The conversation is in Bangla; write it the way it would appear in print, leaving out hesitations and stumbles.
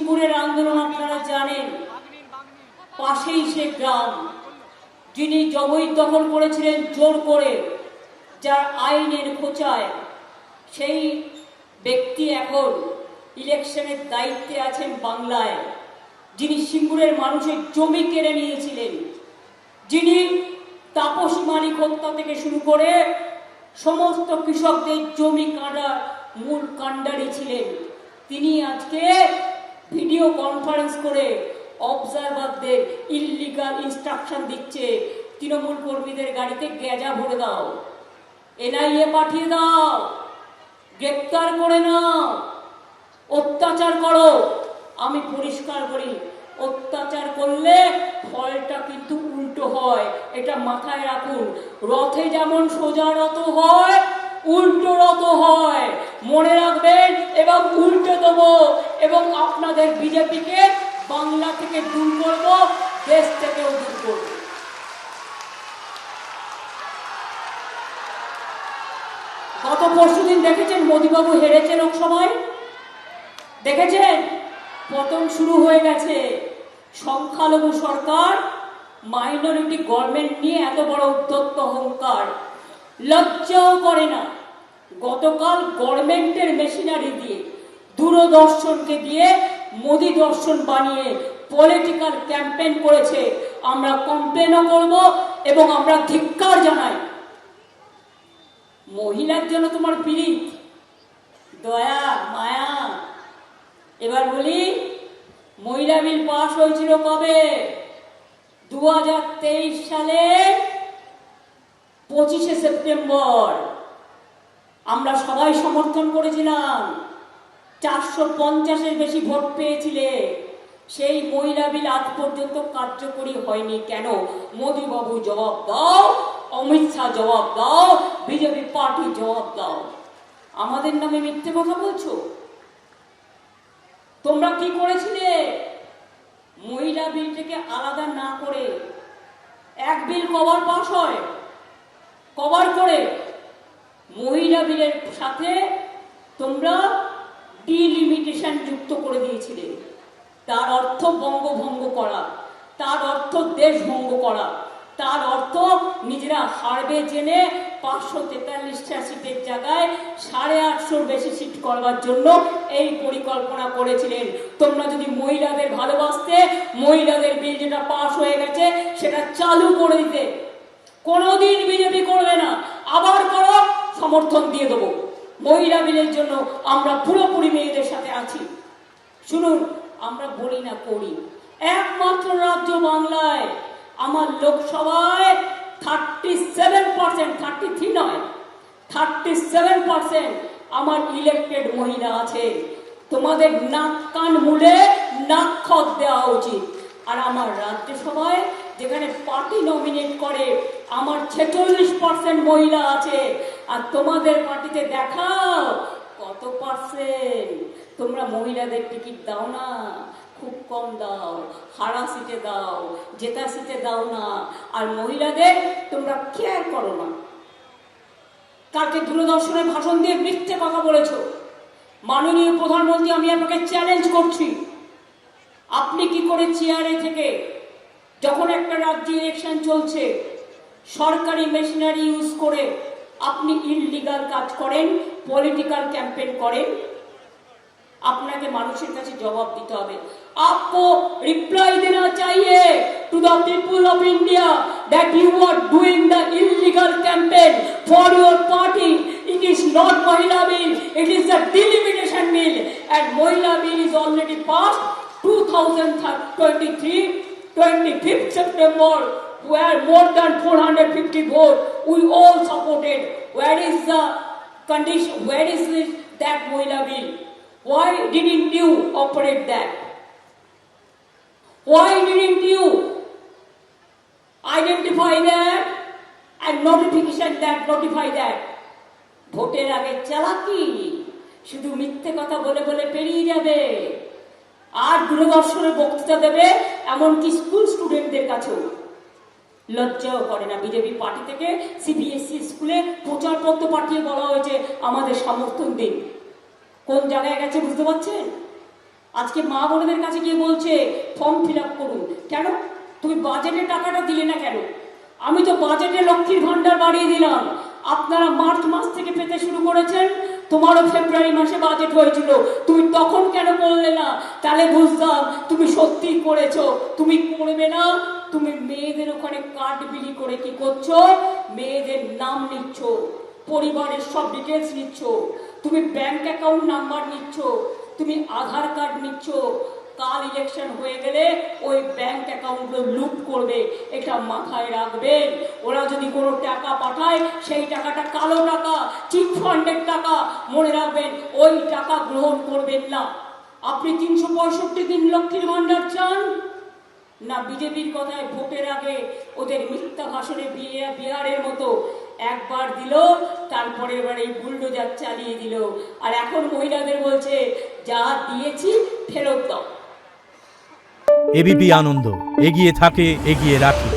সিঙ্গুরের আন্দোলন আপনারা জানেন, পাশেই সে গ্রাম যিনি জবরদখল করেছিলেন জোর করে, যার আইনের খোঁচায় সেই ব্যক্তি এখন ইলেকশনের দায়িত্বে আছেন বাংলায়, যিনি সিঙ্গুরের মানুষের জমি কেড়ে নিয়েছিলেন, যিনি তাপসী মালিক হত্যা থেকে শুরু করে সমস্ত কৃষকদের জমি কাটার মূল কাণ্ডারি ছিলেন, তিনি আজকে ভিডিও কনফারেন্স করে অবজারভারদের ইললিগাল ইনস্ট্রাকশন দিচ্ছে, তৃণমূল কর্মীদের গাড়িতে গ্যাজা ভরে দাও, এনআইএ পাঠিয়ে দাও, গ্রেপ্তার করে নাও, অত্যাচার করো। আমি পরিষ্কার করি, অত্যাচার করলে ফলটা কিন্তু উল্টো হয়, এটা মাথায় রাখুন। রথে যেমন সোজা রথ হয়, উল্টো রথ হয়, মনে রাখবেন। এবং উল্টে দেবো এবং আপনাদের বিজেপিকে বাংলা থেকে দূর করব, দেশ থেকেও দূর করব। গত পরশুদিন দেখেছেন মোদীবাবু হেরেছে লোকসভায়, দেখেছেন পতন শুরু হয়ে গেছে। সংখ্যালঘু সরকার, মাইনরিটি গভর্নমেন্ট নিয়ে এত বড় উদ্ধত্ত অহংকার, লজ্জাও করে না। গতকাল গভর্নমেন্টের মেশিনারি দিয়ে, দূরদর্শনকে দিয়ে মোদী দর্শন বানিয়ে পলিটিক্যাল ক্যাম্পেইন করেছে। আমরা কমপ্লেনও করব এবং আমরা ধিক্কার জানাই। মহিলার জন্য তোমার পীড়িত, দয়া মায়া। এবার বলি, মহিলা বিল পাশ হয়েছিল কবে? 2023 সালে 25শে সেপ্টেম্বর। আমরা সবাই সমর্থন করেছিলাম, 450-এর বেশি ভোট পেয়েছিলে। সেই মহিলা বিল আজ পর্যন্ত কার্যকরী হয়নি কেন? মোদী বাবু জবাব দাও, অমিত শাহ জবাব দাও, বিজেপি পার্টি জবাব দাও। আমাদের নামে মিথ্যে কথা বলছো। তোমরা কি করেছিলে? মহিলা বিলটাকে আলাদা না করে এক বিল কভার পাস হয়, কভার করে মহিলা বিলের সাথে তোমরা ডিলিমিটেশন যুক্ত করে দিয়েছিলে। তার অর্থ বঙ্গভঙ্গ করা, তার অর্থ দেশভঙ্গ করা, তার অর্থ নিজেরা হারবে জেনে 543টা সিটের জায়গায় 850 বেশি সিট করবার জন্য এই পরিকল্পনা করেছিলেন। তোমরা যদি মহিলাদের ভালোবাসতে, মহিলাদের বিল যেটা পাস হয়ে গেছে সেটা চালু করে দিতে। কোনোদিন বিজেপি করবে না, আবার করো, সমর্থন দিয়ে দেবো। মহিলা বিলের জন্য আমরা পুরোপুরি মেয়েদের সাথে আছি। শুনুন, আমরা বলি না করি। একমাত্র রাজ্য বাংলায় আমার লোকসভায় 37%, 33 নয়, 37% আমার ইলেক্টেড মহিলা আছে। তোমাদের নাক কান মুলে নাক খত দেওয়া উচিত। আর আমার রাজ্যসভায় যেখানে পার্টি নমিনেট করে আমার 46% মহিলা আছে। আর তোমাদের পার্টিতে দেখাও কত পার্সেন্ট। তোমরা মহিলাদের টিকিট দাও না, খুব কম দাও, হারা সিটে দাও, জেতা সিটে দাও না। আর মহিলাদের তোমরা কেয়ার করো না। কালকে দূরদর্শনে ভাষণ দিয়ে মিথ্যে কথা বলেছো। মাননীয় প্রধানমন্ত্রী, আমি আপনাকে চ্যালেঞ্জ করছি, আপনি কি করে চেয়ারে থেকে, যখন একটা রাজ্যে ইলেকশন চলছে, সরকারি মেশিনারি ইউজ করে আপনি ইললিগাল কাজ করেন, পলিটিক্যাল ক্যাম্পেইন করেন? আপনাকে মানুষের কাছে জবাব দিতে হবে। आपको रिप्लाई देना चाहिए to the people of India that you are doing the illegal campaign for your party. It is not Mahila Bill, it is the delimitation bill, and Mahila Bill is already passed 2023, 25th September, where more than 450 votes we all supported. Where is the condition? Where is that Mahila Bill? Why didn't you operate that? Why didn't you identify that and notify that? ভোটের আগে চালাকি, শুধু মিথ্যে কথা বলে বলে পেরিয়ে যাবে। আর দূরদর্শনে বক্তৃতা দেবে, এমনকি স্কুল স্টুডেন্টদের কাছেও। লজ্জাও করে না। বিজেপি পার্টি থেকে সিবিএসই স্কুলে প্রচারপত্র পাঠিয়ে বলা হয়েছে আমাদের সমর্থন দিন। কোন জায়গায় গেছে বুঝতে পারছেন? আজকে মা বোনদের কাছে গিয়ে বলছে ফর্ম ফিল আপ করুন। কেন তুমি বাজেটে টাকাটা দিলে না কেন? আমি তো বাজেটে লক্ষ্মীর ভান্ডার বাড়িয়ে দিলাম, আপনারা মার্চ মাস থেকে পেতে শুরু করেছেন, তোমারও ফেব্রুয়ারি মাসে বাজেট হয়েছিল, তুমি তখন কেন করলে না? তাহলে বুঝতাম তুমি সত্যি করেছো। তুমি করবে না, তুমি মেয়েদের ওখানে কার্ড বিলি করে কি করছো? মেয়েদের নাম নিচ্ছ, পরিবারের সব ডিটেলস নিচ্ছ, তুমি ব্যাংক অ্যাকাউন্ট নাম্বার নিচ্ছ, তুমি আধার কার্ড নিচ্ছ। কাল ইলেকশন হয়ে গেলে ওই ব্যাংক অ্যাকাউন্টগুলো লুট করবে, এটা মাথায় রাখবেন। ওরা যদি কোনো টাকা পাঠায় সেই টাকাটা কালো টাকা, চিট ফান্ডের টাকা, মনে রাখবেন ওই টাকা গ্রহণ করবেন না। আপনি 365 দিন লক্ষ্মীর ভান্ডার চান না? বিজেপির কথায় ভোটের আগে ওদের মিথ্যা ভাষণে বিহারের মতো একবার দিল, তারপরে এবার এই বুলডোজার চালিয়ে দিল, আর এখন মহিলাদের বলছে যা দিয়েছি ফেরত দাও। এবিপি আনন্দ, এগিয়ে থাকে, এগিয়ে রাখে।